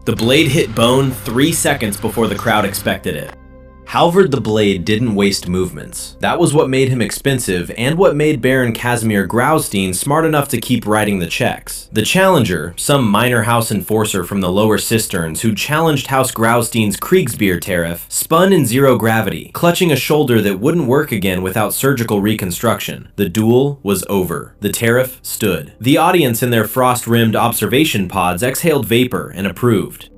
The blade hit bone 3 seconds before the crowd expected it. Halvard the Blade didn't waste movements. That was what made him expensive and what made Baron Kasimir Graustein smart enough to keep writing the checks. The challenger, some minor house enforcer from the lower cisterns who challenged House Graustein's kriegsbier tariff, spun in zero gravity, clutching a shoulder that wouldn't work again without surgical reconstruction. The duel was over. The tariff stood. The audience in their frost-rimmed observation pods exhaled vapor and approved.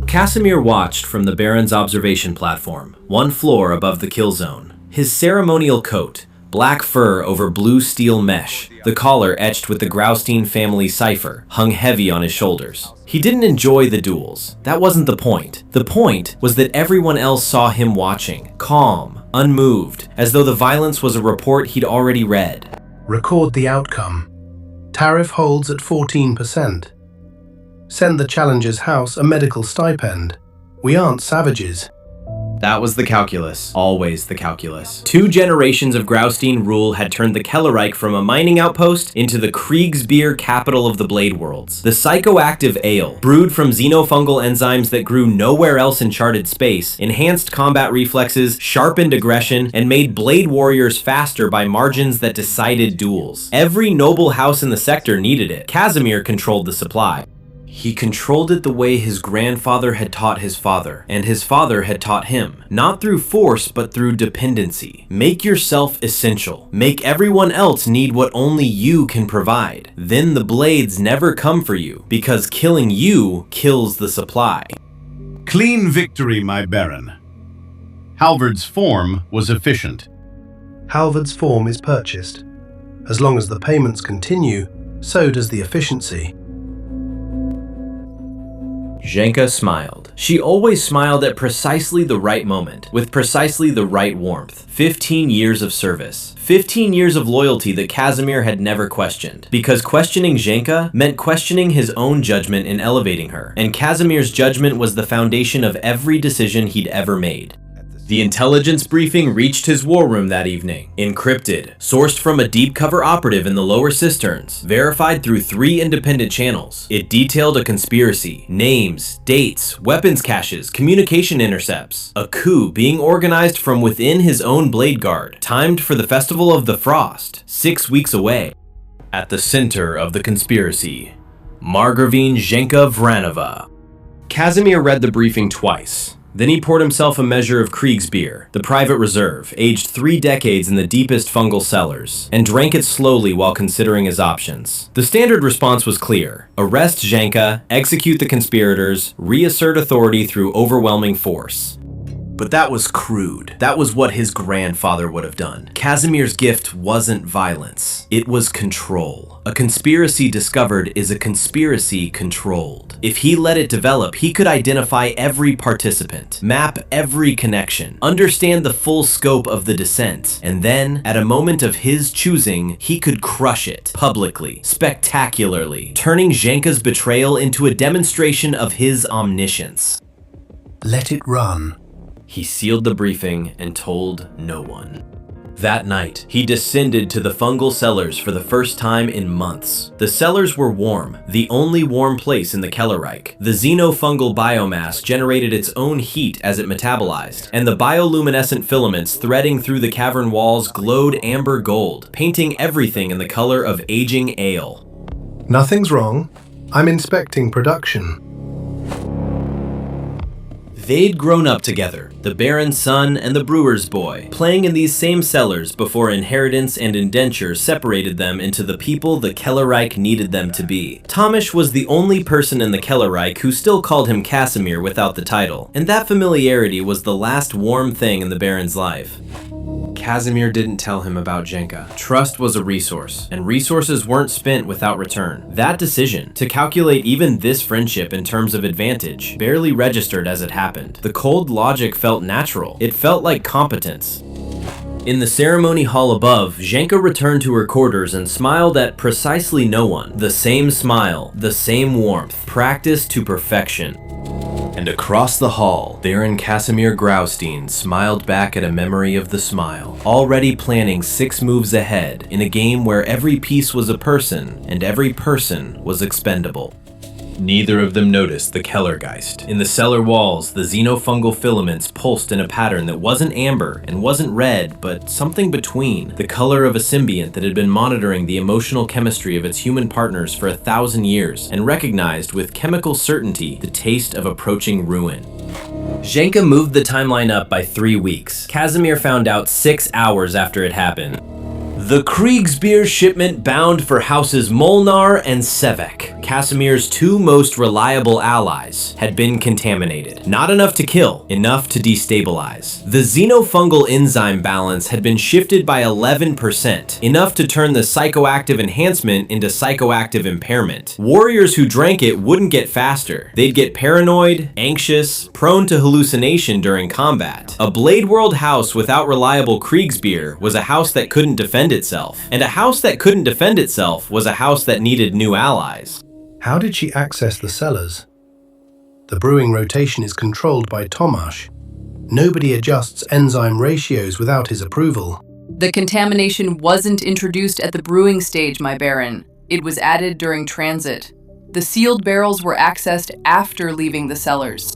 Kasimir watched from the Baron's observation platform, 1 floor above the kill zone. His ceremonial coat, black fur over blue steel mesh, the collar etched with the Graustein family cipher, hung heavy on his shoulders. He didn't enjoy the duels. That wasn't the point. The point was that everyone else saw him watching, calm, unmoved, as though the violence was a report he'd already read. Record the outcome. Tariff holds at 14%. Send the challenger's house a medical stipend. We aren't savages. That was the calculus. Always the calculus. 2 generations of Graustein rule had turned the Kellerreich from a mining outpost into the kriegsbier capital of the Blade Worlds. The psychoactive ale, brewed from xenofungal enzymes that grew nowhere else in charted space, enhanced combat reflexes, sharpened aggression, and made blade warriors faster by margins that decided duels. Every noble house in the sector needed it. Kasimir controlled the supply. He controlled it the way his grandfather had taught his father, and his father had taught him. Not through force, but through dependency. Make yourself essential. Make everyone else need what only you can provide. Then the blades never come for you, because killing you kills the supply. Clean victory, my Baron. Halvard's form was efficient. Halvard's form is purchased. As long as the payments continue, so does the efficiency. Jenka smiled. She always smiled at precisely the right moment, with precisely the right warmth. 15 years of service. 15 years of loyalty that Kasimir had never questioned. Because questioning Jenka meant questioning his own judgment in elevating her, and Kasimir's judgment was the foundation of every decision he'd ever made. The intelligence briefing reached his war room that evening. Encrypted, sourced from a deep cover operative in the lower cisterns, verified through 3 independent channels. It detailed a conspiracy, names, dates, weapons caches, communication intercepts. A coup being organized from within his own blade guard, timed for the Festival of the Frost, 6 weeks away. At the center of the conspiracy, Margravine Jenka Vranova. Kasimir read the briefing twice. Then he poured himself a measure of kriegsbier, the private reserve, aged 3 decades in the deepest fungal cellars, and drank it slowly while considering his options. The standard response was clear. Arrest Jenka, execute the conspirators, reassert authority through overwhelming force. But that was crude. That was what his grandfather would have done. Kasimir's gift wasn't violence. It was control. A conspiracy discovered is a conspiracy controlled. If he let it develop, he could identify every participant, map every connection, understand the full scope of the descent, and then, at a moment of his choosing, he could crush it, publicly, spectacularly, turning Jenka's betrayal into a demonstration of his omniscience. Let it run. He sealed the briefing and told no one. That night, he descended to the fungal cellars for the first time in months. The cellars were warm, the only warm place in the Kellerreich. The xenofungal biomass generated its own heat as it metabolized, and the bioluminescent filaments threading through the cavern walls glowed amber gold, painting everything in the color of aging ale. Nothing's wrong. I'm inspecting production. They'd grown up together, the Baron's son and the brewer's boy, playing in these same cellars before inheritance and indenture separated them into the people the Kellerreich needed them to be. Tomish was the only person in the Kellerreich who still called him Kasimir without the title, and that familiarity was the last warm thing in the Baron's life. Kasimir didn't tell him about Jenka. Trust was a resource, and resources weren't spent without return. That decision, to calculate even this friendship in terms of advantage, barely registered as it happened. The cold logic felt natural. It felt like competence. In the ceremony hall above, Jenka returned to her quarters and smiled at precisely no one. The same smile, the same warmth, practiced to perfection. And across the hall, Baron Kasimir Graustein smiled back at a memory of the smile, already planning 6 moves ahead in a game where every piece was a person and every person was expendable. Neither of them noticed the Kellergeist. In the cellar walls, the xenofungal filaments pulsed in a pattern that wasn't amber and wasn't red, but something between, the color of a symbiont that had been monitoring the emotional chemistry of its human partners for 1,000 years and recognized with chemical certainty the taste of approaching ruin. Jenka moved the timeline up by 3 weeks. Kasimir found out 6 hours after it happened. The kriegsbier shipment bound for houses Molnar and Sevek, Kasimir's 2 most reliable allies, had been contaminated. Not enough to kill, enough to destabilize. The xenofungal enzyme balance had been shifted by 11%, enough to turn the psychoactive enhancement into psychoactive impairment. Warriors who drank it wouldn't get faster. They'd get paranoid, anxious, prone to hallucination during combat. A Blade World house without reliable kriegsbier was a house that couldn't defend itself, and a house that couldn't defend itself was a house that needed new allies. How did she access the cellars? The brewing rotation is controlled by Tomasz. Nobody adjusts enzyme ratios without his approval. The contamination wasn't introduced at the brewing stage, my baron. It was added during transit. The sealed barrels were accessed after leaving the cellars.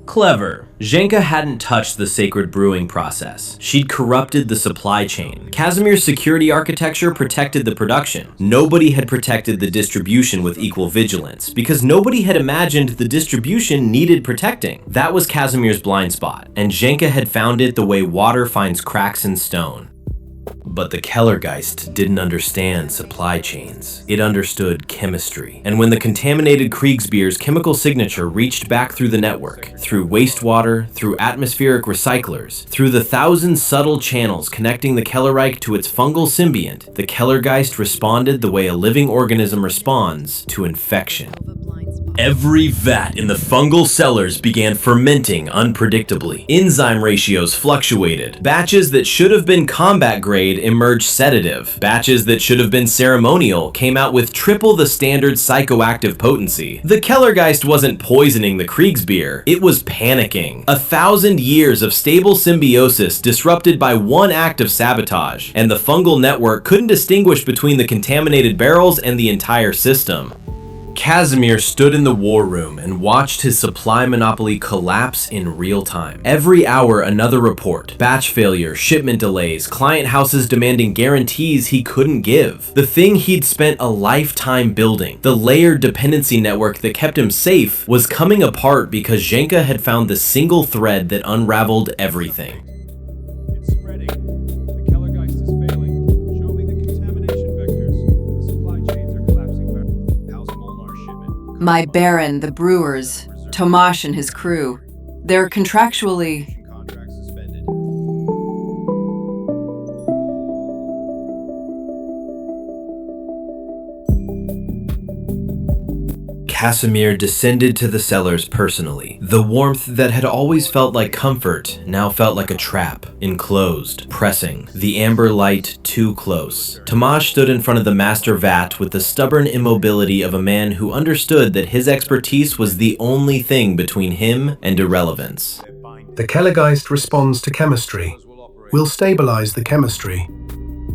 Clever. Jenka hadn't touched the sacred brewing process. She'd corrupted the supply chain. Kasimir's security architecture protected the production. Nobody had protected the distribution with equal vigilance, because nobody had imagined the distribution needed protecting. That was Kasimir's blind spot, and Jenka had found it the way water finds cracks in stone. But the Kellergeist didn't understand supply chains. It understood chemistry. And when the contaminated kriegsbier's chemical signature reached back through the network, through wastewater, through atmospheric recyclers, through the 1,000 subtle channels connecting the Kellerreich to its fungal symbiont, the Kellergeist responded the way a living organism responds to infection. Every vat in the fungal cellars began fermenting unpredictably. Enzyme ratios fluctuated. Batches that should have been combat grade emerged sedative. Batches that should have been ceremonial came out with triple the standard psychoactive potency. The Kellergeist wasn't poisoning the kriegsbier, it was panicking. 1,000 years of stable symbiosis disrupted by one act of sabotage, and the fungal network couldn't distinguish between the contaminated barrels and the entire system. Kasimir stood in the war room and watched his supply monopoly collapse in real time. Every hour, another report. Batch failure, shipment delays, client houses demanding guarantees he couldn't give. The thing he'd spent a lifetime building, the layered dependency network that kept him safe, was coming apart because Jenka had found the single thread that unraveled everything. It's spreading. The Kellergeist is failing. Show me the contamination vectors. The supply chains are collapsing. How's Molnar shipment? My baron, the brewers, Tomasz and his crew, they're contractually... Contract suspended. Kasimir descended to the cellars personally. The warmth that had always felt like comfort now felt like a trap, enclosed, pressing, the amber light too close. Tomasz stood in front of the master vat with the stubborn immobility of a man who understood that his expertise was the only thing between him and irrelevance. The Kellergeist responds to chemistry. We'll stabilize the chemistry.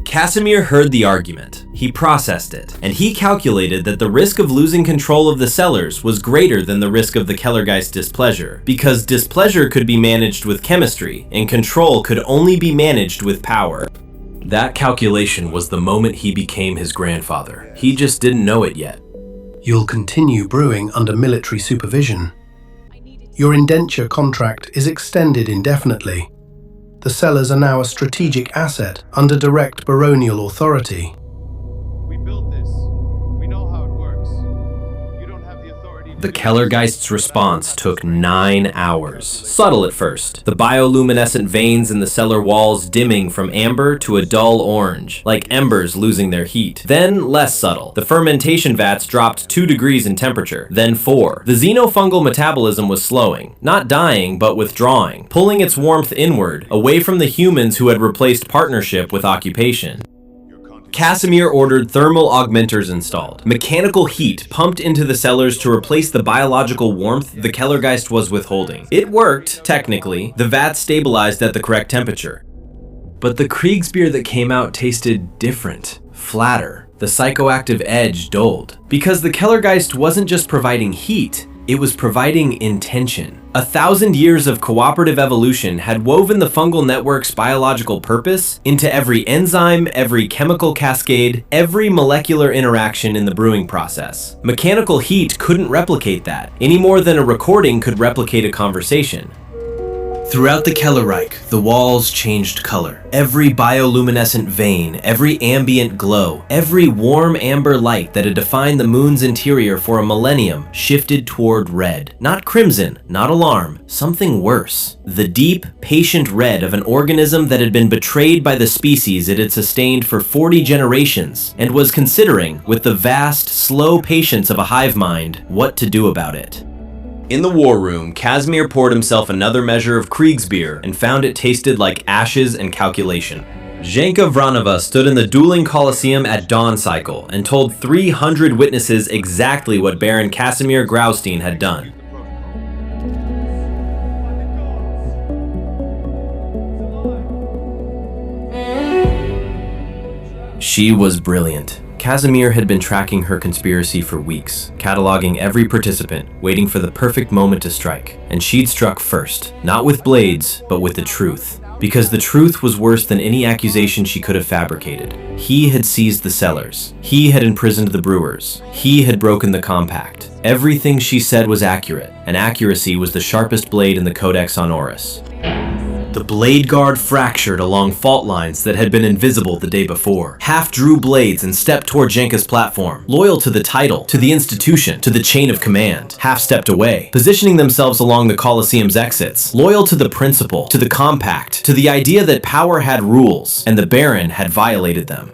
Kasimir heard the argument. He processed it, and he calculated that the risk of losing control of the cellars was greater than the risk of the Kellergeist's displeasure, because displeasure could be managed with chemistry, and control could only be managed with power. That calculation was the moment he became his grandfather. He just didn't know it yet. You'll continue brewing under military supervision. Your indenture contract is extended indefinitely. The cellars are now a strategic asset under direct baronial authority. We built this. We know how it works. You don't have the authority to... The Kellergeist's response took 9 hours. Subtle at first, the bioluminescent veins in the cellar walls dimming from amber to a dull orange, like embers losing their heat. Then less subtle. The fermentation vats dropped 2 degrees in temperature, then 4. The xenofungal metabolism was slowing, not dying, but withdrawing, pulling its warmth inward, away from the humans who had replaced partnership with occupation. Kasimir ordered thermal augmenters installed. Mechanical heat pumped into the cellars to replace the biological warmth the Kellergeist was withholding. It worked, technically. The vat stabilized at the correct temperature. But the kriegsbier that came out tasted different, flatter, The psychoactive edge dulled. Because the Kellergeist wasn't just providing heat, it was providing intention. 1,000 years of cooperative evolution had woven the fungal network's biological purpose into every enzyme, every chemical cascade, every molecular interaction in the brewing process. Mechanical heat couldn't replicate that, any more than a recording could replicate a conversation. Throughout the Kellerreich, the walls changed color. Every bioluminescent vein, every ambient glow, every warm amber light that had defined the moon's interior for a millennium shifted toward red. Not crimson, not alarm, something worse. The deep, patient red of an organism that had been betrayed by the species it had sustained for 40 generations and was considering, with the vast, slow patience of a hive mind, what to do about it. In the war room, Kasimir poured himself another measure of kriegsbier and found it tasted like ashes and calculation. Zdenka Vranova stood in the dueling coliseum at dawn cycle and told 300 witnesses exactly what Baron Kasimir Graustein had done. She was brilliant. Kasimir had been tracking her conspiracy for weeks, cataloging every participant, waiting for the perfect moment to strike. And she'd struck first, not with blades, but with the truth. Because the truth was worse than any accusation she could have fabricated. He had seized the cellars. He had imprisoned the brewers. He had broken the compact. Everything she said was accurate, and accuracy was the sharpest blade in the Codex Honoris. The blade guard fractured along fault lines that had been invisible the day before. Half drew blades and stepped toward Zdenka's platform, loyal to the title, to the institution, to the chain of command. Half stepped away, positioning themselves along the Colosseum's exits, loyal to the principle, to the compact, to the idea that power had rules, and the Baron had violated them.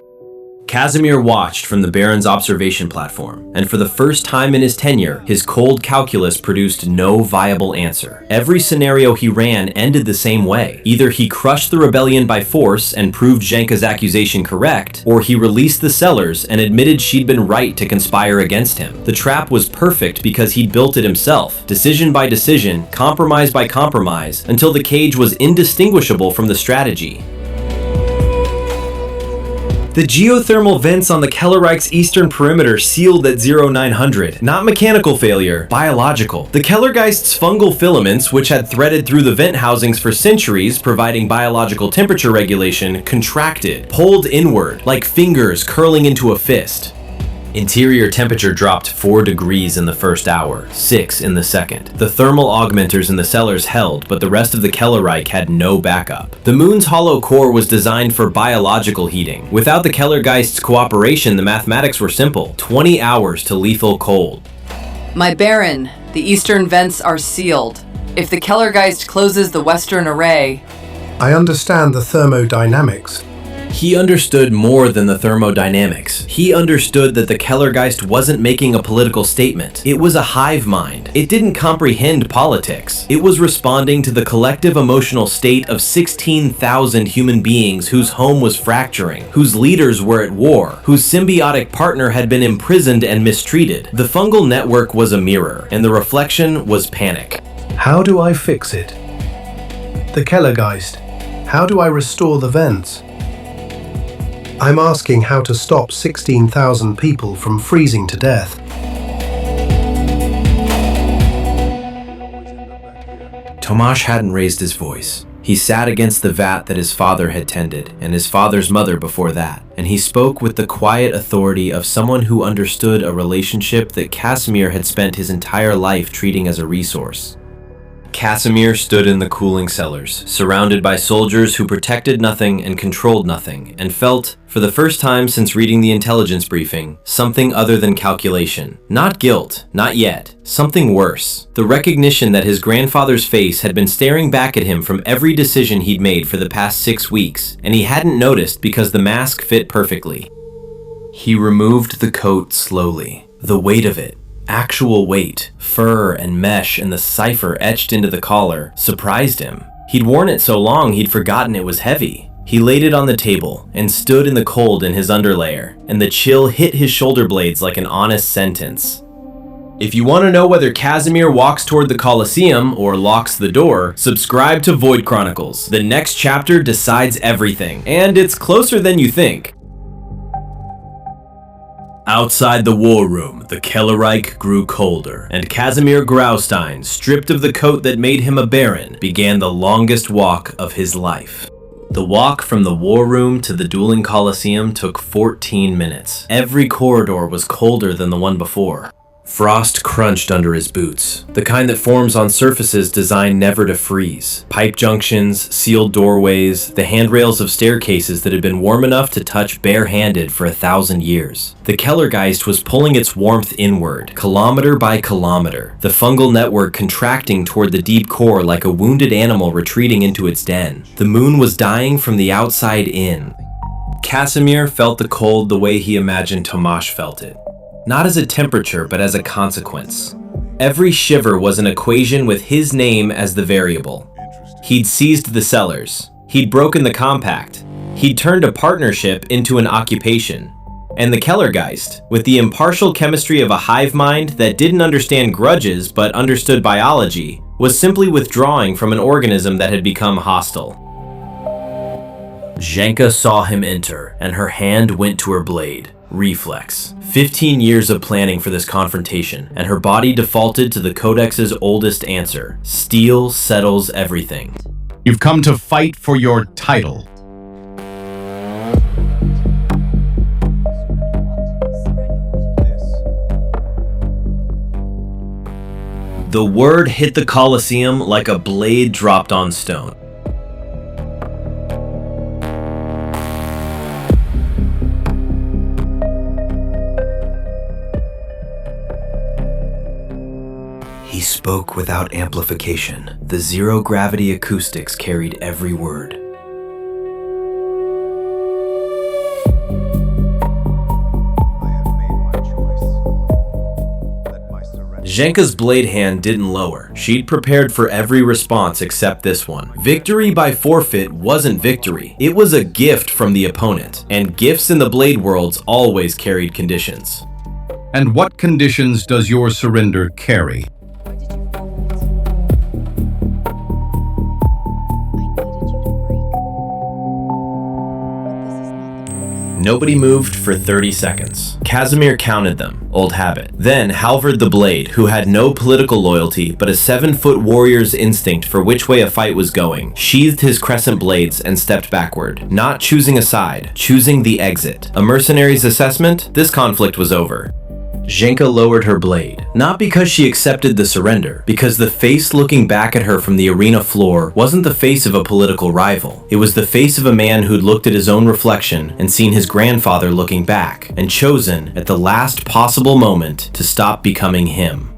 Kasimir watched from the Baron's observation platform, and for the first time in his tenure, his cold calculus produced no viable answer. Every scenario he ran ended the same way. Either he crushed the rebellion by force and proved Zdenka's accusation correct, or he released the cellars and admitted she'd been right to conspire against him. The trap was perfect because he'd built it himself, decision by decision, compromise by compromise, until the cage was indistinguishable from the strategy. The geothermal vents on the Kellerreich's eastern perimeter sealed at 0900. Not mechanical failure, biological. The Kellergeist's fungal filaments, which had threaded through the vent housings for centuries, providing biological temperature regulation, contracted, pulled inward, like fingers curling into a fist. Interior temperature dropped 4 degrees in the first hour, 6 in the second. The thermal augmenters in the cellars held, but the rest of the Kellerreich had no backup. The moon's hollow core was designed for biological heating. Without the Kellergeist's cooperation, the mathematics were simple: 20 hours to lethal cold. My Baron, the eastern vents are sealed. If the Kellergeist closes the western array... I understand the thermodynamics. He understood more than the thermodynamics. He understood that the Kellergeist wasn't making a political statement. It was a hive mind. It didn't comprehend politics. It was responding to the collective emotional state of 16,000 human beings whose home was fracturing, whose leaders were at war, whose symbiotic partner had been imprisoned and mistreated. The fungal network was a mirror, and the reflection was panic. How do I fix it? The Kellergeist. How do I restore the vents? I'm asking how to stop 16,000 people from freezing to death. Tomasz hadn't raised his voice. He sat against the vat that his father had tended, and his father's mother before that, and he spoke with the quiet authority of someone who understood a relationship that Kasimir had spent his entire life treating as a resource. Kasimir stood in the cooling cellars, surrounded by soldiers who protected nothing and controlled nothing, and felt, for the first time since reading the intelligence briefing, something other than calculation. Not guilt, not yet. Something worse. The recognition that his grandfather's face had been staring back at him from every decision he'd made for the past 6 weeks, and he hadn't noticed because the mask fit perfectly. He removed the coat slowly. The weight of it, actual weight, fur and mesh and the cipher etched into the collar, surprised him. He'd worn it so long he'd forgotten it was heavy. He laid it on the table and stood in the cold in his underlayer, and the chill hit his shoulder blades like an honest sentence. If you want to know whether Kasimir walks toward the Colosseum or locks the door, subscribe to Void Chronicles. The next chapter decides everything, and it's closer than you think. Outside the war room, the Kellerreich grew colder, and Kasimir Graustein, stripped of the coat that made him a baron, began the longest walk of his life. The walk from the war room to the dueling coliseum took 14 minutes. Every corridor was colder than the one before. Frost crunched under his boots, the kind that forms on surfaces designed never to freeze. Pipe junctions, sealed doorways, the handrails of staircases that had been warm enough to touch bare-handed for 1,000 years. The Kellergeist was pulling its warmth inward, kilometer by kilometer, the fungal network contracting toward the deep core like a wounded animal retreating into its den. The moon was dying from the outside in. Kasimir felt the cold the way he imagined Tomasz felt it. Not as a temperature, but as a consequence. Every shiver was an equation with his name as the variable. He'd seized the cellars. He'd broken the compact. He'd turned a partnership into an occupation. And the Kellergeist, with the impartial chemistry of a hive mind that didn't understand grudges but understood biology, was simply withdrawing from an organism that had become hostile. Janka saw him enter, and her hand went to her blade. Reflex. 15 years of planning for this confrontation, and her body defaulted to the Codex's oldest answer. Steel settles everything. You've come to fight for your title. The word hit the Colosseum like a blade dropped on stone. He spoke without amplification. The zero-gravity acoustics carried every word. Janka's blade hand didn't lower. She'd prepared for every response except this one. Victory by forfeit wasn't victory. It was a gift from the opponent, and gifts in the blade worlds always carried conditions. And what conditions does your surrender carry? Nobody moved for 30 seconds. Kasimir counted them, old habit. Then Halvard the Blade, who had no political loyalty but a 7-foot warrior's instinct for which way a fight was going, sheathed his crescent blades and stepped backward, not choosing a side, choosing the exit. A mercenary's assessment? This conflict was over. Janka lowered her blade, not because she accepted the surrender, because the face looking back at her from the arena floor wasn't the face of a political rival. It was the face of a man who'd looked at his own reflection and seen his grandfather looking back, and chosen, at the last possible moment, to stop becoming him.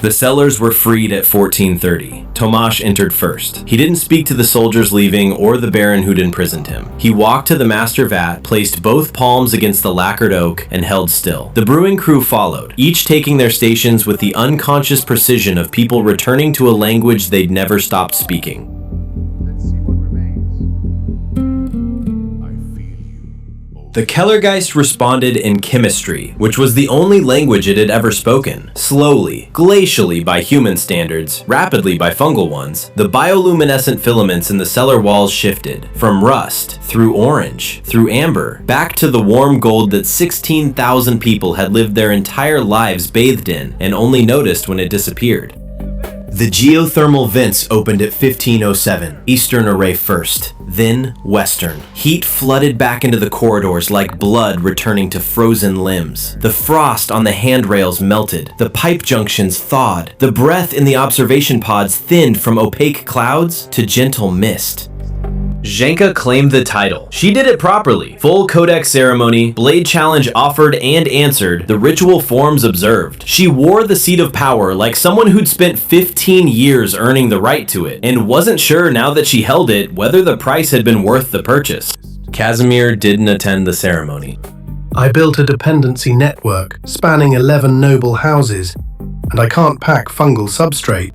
The cellars were freed at 1430. Tomasz entered first. He didn't speak to the soldiers leaving or the baron who'd imprisoned him. He walked to the master vat, placed both palms against the lacquered oak, and held still. The brewing crew followed, each taking their stations with the unconscious precision of people returning to a language they'd never stopped speaking. The Kellergeist responded in chemistry, which was the only language it had ever spoken. Slowly, glacially by human standards, rapidly by fungal ones, the bioluminescent filaments in the cellar walls shifted, from rust, through orange, through amber, back to the warm gold that 16,000 people had lived their entire lives bathed in and only noticed when it disappeared. The geothermal vents opened at 1507, eastern array first, then western. Heat flooded back into the corridors like blood returning to frozen limbs. The frost on the handrails melted, the pipe junctions thawed, the breath in the observation pods thinned from opaque clouds to gentle mist. Janka claimed the title. She did it properly. Full codex ceremony, blade challenge offered and answered, the ritual forms observed. She wore the seat of power like someone who'd spent 15 years earning the right to it, and wasn't sure now that she held it whether the price had been worth the purchase. Kasimir didn't attend the ceremony. I built a dependency network spanning 11 noble houses, and I can't pack fungal substrate.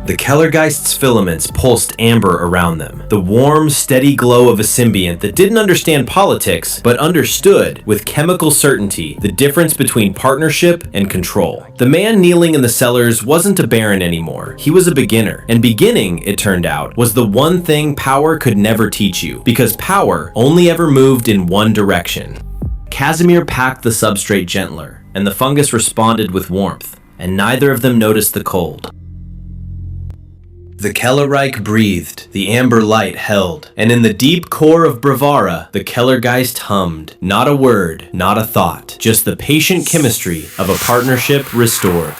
The Kellergeist's filaments pulsed amber around them, the warm, steady glow of a symbiont that didn't understand politics, but understood, with chemical certainty, the difference between partnership and control. The man kneeling in the cellars wasn't a baron anymore. He was a beginner. And beginning, it turned out, was the one thing power could never teach you, because power only ever moved in one direction. Kasimir packed the substrate gentler, and the fungus responded with warmth, and neither of them noticed the cold. The Kellerreich breathed, the amber light held, and in the deep core of Bravara, the Kellergeist hummed. Not a word, not a thought, just the patient chemistry of a partnership restored.